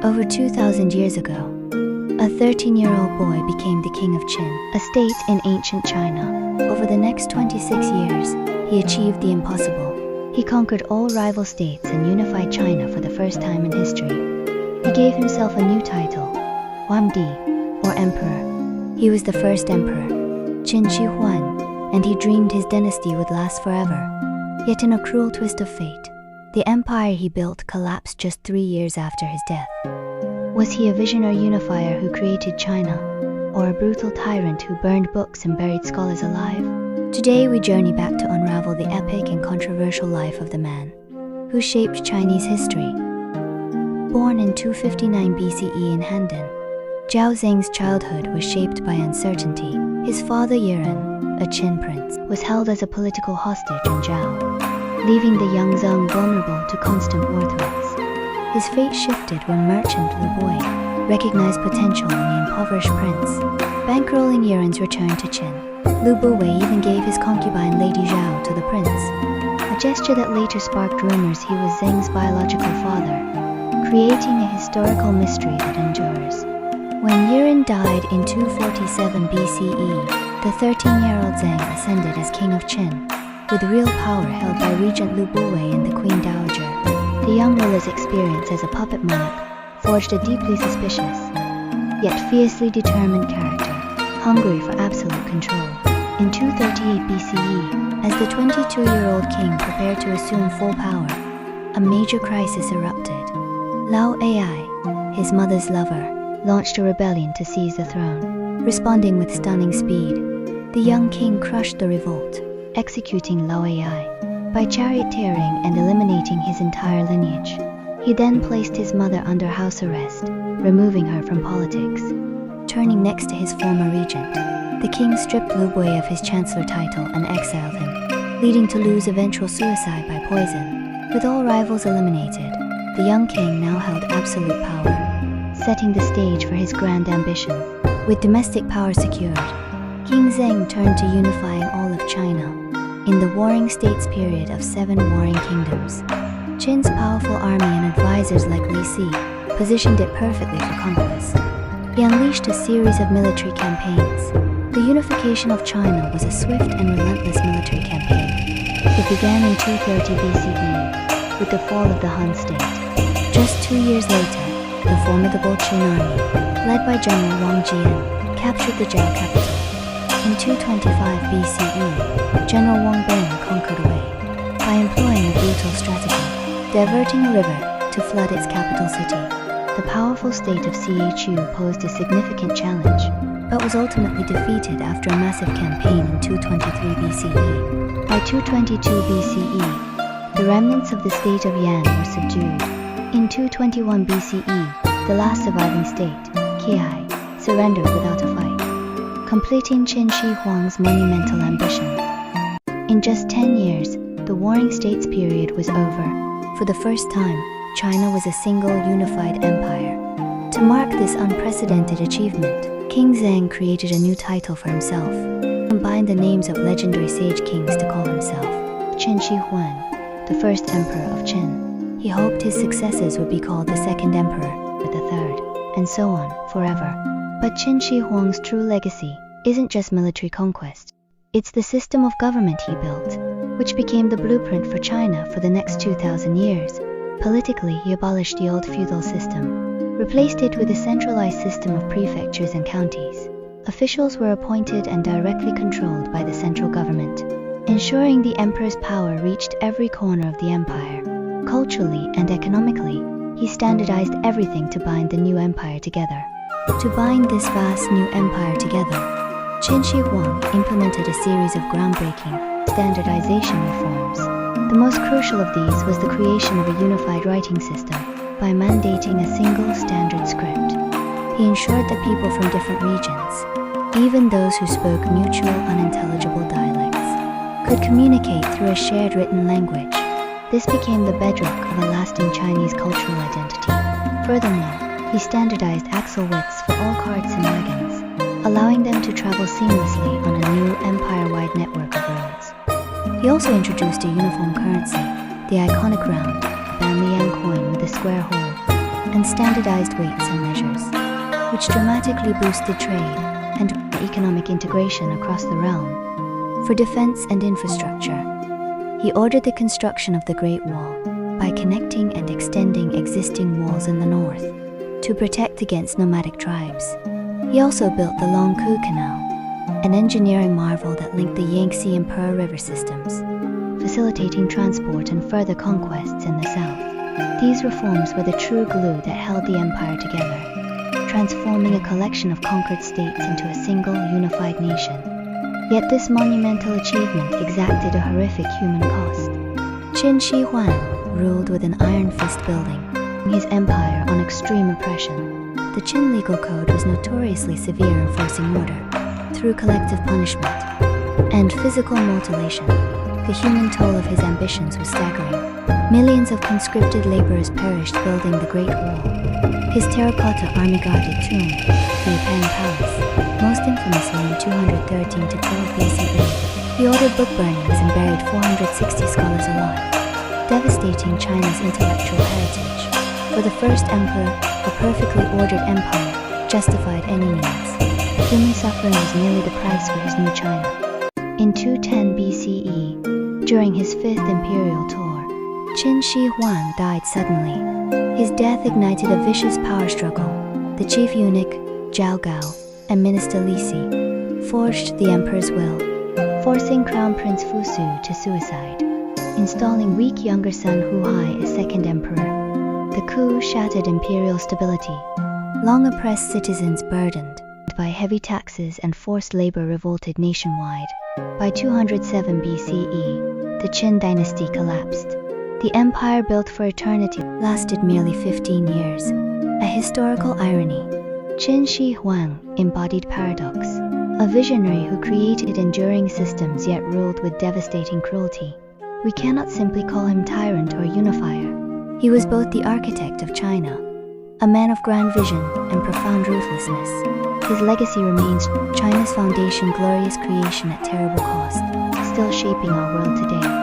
Over 2,000 years ago, a 13-year-old boy became the King of Qin, a state in ancient China. Over the next 26 years, he achieved the impossible. He conquered all rival states and unified China for the first time in history. He gave himself a new title, Huangdi, or Emperor. He was the first emperor, Qin Shi Huang, and he dreamed his dynasty would last forever. Yet in a cruel twist of fate, the empire he built collapsed just 3 years after his death. Was he a visionary unifier who created China, or a brutal tyrant who burned books and buried scholars alive? Today we journey back to unravel the epic and controversial life of the man who shaped Chinese history. Born in 259 BCE in Handan, Zhao Zeng's childhood was shaped by uncertainty. His father Yuan, a Qin prince, was held as a political hostage in Zhao, leaving the young Zeng vulnerable to constant war threats. His fate shifted when merchant Lu Bui recognized potential in the impoverished prince, bankrolling Yuan's return to Qin. Lu Bui even gave his concubine Lady Zhao to the prince, a gesture that later sparked rumors he was Zeng's biological father, creating a historical mystery that endures. When Yuan died in 247 BCE, the 13-year-old Zeng ascended as King of Qin, with real power held by Regent Lu Bui and the Queen Dowager. The young ruler's experience as a puppet monarch forged a deeply suspicious, yet fiercely determined character, hungry for absolute control. In 238 BCE, as the 22-year-old king prepared to assume full power, a major crisis erupted. Lao Ai, his mother's lover, launched a rebellion to seize the throne. Responding with stunning speed, the young king crushed the revolt, executing Lao Ai by charioteering and eliminating his entire lineage. He then placed his mother under house arrest, removing her from politics. Turning next to his former regent, the king stripped Lu Bui of his chancellor title and exiled him, leading to Lu's eventual suicide by poison. With all rivals eliminated, the young king now held absolute power, setting the stage for his grand ambition. With domestic power secured, King Zeng turned to unifying all of China. In the Warring States period of 7 warring kingdoms, Qin's powerful army and advisors like Li Si positioned it perfectly for conquest. He unleashed a series of military campaigns. The unification of China was a swift and relentless military campaign. It began in 230 BCE with the fall of the Han state. Just 2 years later, the formidable Qin army, led by General Wang Jian, captured the Zhao capital. In 225 BCE, General Wang Bin conquered Wei by employing a brutal strategy, diverting a river to flood its capital city. The powerful state of Chu posed a significant challenge, but was ultimately defeated after a massive campaign in 223 BCE. By 222 BCE, the remnants of the state of Yan were subdued. In 221 BCE, the last surviving state, Qi, surrendered without a fight, completing Qin Shi Huang's monumental ambition. In just 10 years, the Warring States period was over. For the first time, China was a single unified empire. To mark this unprecedented achievement, King Zeng created a new title for himself, combined the names of legendary sage kings to call himself Qin Shi Huang, the first emperor of Qin. He hoped his successors would be called the second emperor, or the third, and so on, forever. But Qin Shi Huang's true legacy isn't just military conquest. It's the system of government he built, which became the blueprint for China for the next 2,000 years. Politically, he abolished the old feudal system, replaced it with a centralized system of prefectures and counties. Officials were appointed and directly controlled by the central government, ensuring the emperor's power reached every corner of the empire. Culturally and economically, he standardized everything to bind the new empire together. To bind this vast new empire together, Qin Shi Huang implemented a series of groundbreaking standardization reforms. The most crucial of these was the creation of a unified writing system by mandating a single standard script. He ensured that people from different regions, even those who spoke mutual unintelligible dialects, could communicate through a shared written language. This became the bedrock of a lasting Chinese cultural identity. Furthermore, he standardized axle widths for all carts and wagons, allowing them to travel seamlessly on a new empire-wide network of roads. He also introduced a uniform currency, the iconic round, Banliang coin with a square hole, and standardized weights and measures, which dramatically boosted trade and economic integration across the realm. For defense and infrastructure, he ordered the construction of the Great Wall by connecting and extending existing walls in the north to protect against nomadic tribes. He also built the Long Ku Canal, an engineering marvel that linked the Yangtze and Pearl River systems, facilitating transport and further conquests in the south. These reforms were the true glue that held the empire together, transforming a collection of conquered states into a single, unified nation. Yet this monumental achievement exacted a horrific human cost. Qin Shi Huang ruled with an iron fist, building his empire on extreme oppression. The Qin legal code was notoriously severe, enforcing order through collective punishment and physical mutilation. The human toll of his ambitions was staggering. Millions of conscripted laborers perished building the Great Wall. His terracotta army-guarded tomb, the Yupang Palace, most infamously in 213 to 12 BCE, he ordered book burnings and buried 460 scholars alive, devastating China's intellectual heritage. For the first emperor, a perfectly ordered empire justified any means. Human suffering was merely the price for his new China. In 210 BCE, during his fifth imperial tour, Qin Shi Huang died suddenly. His death ignited a vicious power struggle. The chief eunuch, Zhao Gao, and minister Li Si forged the emperor's will, forcing Crown Prince Fusu to suicide, installing weak younger son Hu Hai as second emperor. The coup shattered imperial stability. Long oppressed citizens, burdened by heavy taxes and forced labor, revolted nationwide. By 207 BCE, the Qin dynasty collapsed. The empire built for eternity lasted merely 15 years. A historical irony. Qin Shi Huang embodied paradox, a visionary who created enduring systems yet ruled with devastating cruelty. We cannot simply call him tyrant or unifier. He was both the architect of China, a man of grand vision and profound ruthlessness. His legacy remains China's foundation, glorious creation at terrible cost, still shaping our world today.